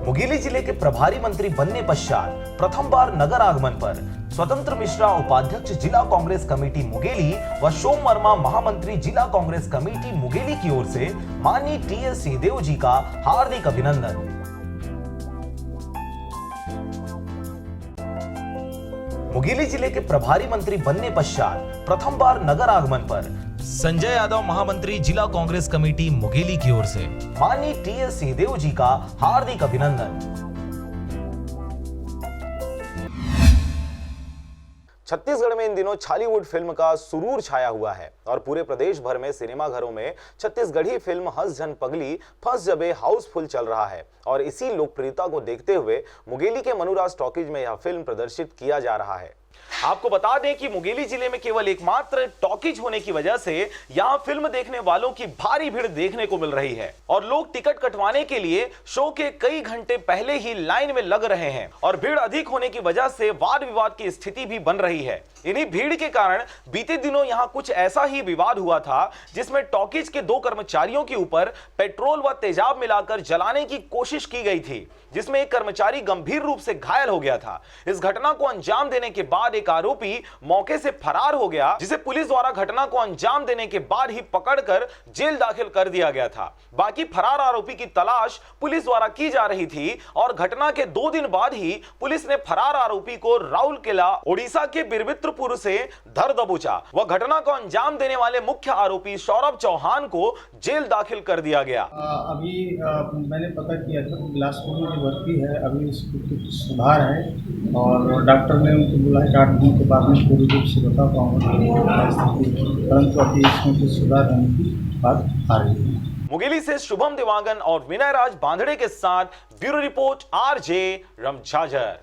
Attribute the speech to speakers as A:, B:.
A: मुंगेली जिले के प्रभारी मंत्री बनने पश्चात प्रथम बार नगर आगमन पर स्वतंत्र मिश्रा उपाध्यक्ष जिला कांग्रेस कमेटी मुंगेली व सोम वर्मा महामंत्री जिला कांग्रेस कमेटी मुंगेली की ओर से माननीय टीएस सिंहदेव जी का हार्दिक अभिनंदन। मुंगेली जिले के प्रभारी मंत्री बनने पश्चात प्रथम बार नगर आगमन पर संजय यादव महामंत्री जिला कांग्रेस कमेटी मुंगेली की ओर से माननीय टीएस सिंहदेव जी का हार्दिक अभिनंदन। छत्तीसगढ़ में इन दिनों छॉलीवुड फिल्म का सुरूर छाया हुआ है और पूरे प्रदेश भर में सिनेमा घरों में छत्तीसगढ़ी फिल्म हंस झन पगली फंस जबे हाउसफुल चल रहा है और इसी लोकप्रियता को देखते हुए मुंगेली के मनुराज टॉकीज में यह फिल्म प्रदर्शित किया जा रहा है। आपको बता दें कि मुंगेली जिले में केवल एकमात्र टॉकीज होने की वजह से यहां फिल्म देखने वालों की भारी भीड़ देखने को मिल रही है और लोग टिकट कटवाने के लिए शो के कई घंटे पहले ही लाइन में लग रहे हैं और भीड़ अधिक होने की वजह से वाद विवाद की स्थिति भी बन रही है। इन्हीं भीड़ के कारण बीते दिनों यहां कुछ ऐसा ही विवाद हुआ था जिसमें टॉकीज के 2 कर्मचारियों के ऊपर पेट्रोल व तेजाब मिलाकर जलाने की कोशिश की गई थी, जिसमें एक कर्मचारी गंभीर रूप से घायल हो गया था। इस घटना को अंजाम देने के बाद एक आरोपी मौके से फरार हो गया, जिसे पुलिस द्वारा घटना को अंजाम देने के बाद ही पकड़कर जेल दाखिल कर दिया गया था। बाकी फरार आरोपी की तलाश पुलिस द्वारा की जा रही थी और घटना के 2 दिन बाद ही पुलिस ने फरार आरोपी को राउरकेला ओडिशा के बिरबित्रपुर से धर दबोचा व घटना को अंजाम देने वाले मुख्य आरोपी सौरभ चौहान को जेल दाखिल कर दिया गया।
B: अभी मैंने पता किया था कि बिलासपुर में जो भर्ती है अभी इसको कुछ सुधार है और डॉक्टर ने उनको बुलाया 8 दिन के बाद में पूरी रूप से बता पाऊंगा, परंतु अभी इसमें कुछ सुधार होने की बात आ रही है।
A: मुंगेली से शुभम देवांगन और विनय राज बांधड़े के साथ ब्यूरो रिपोर्ट आरजे रमझाझर।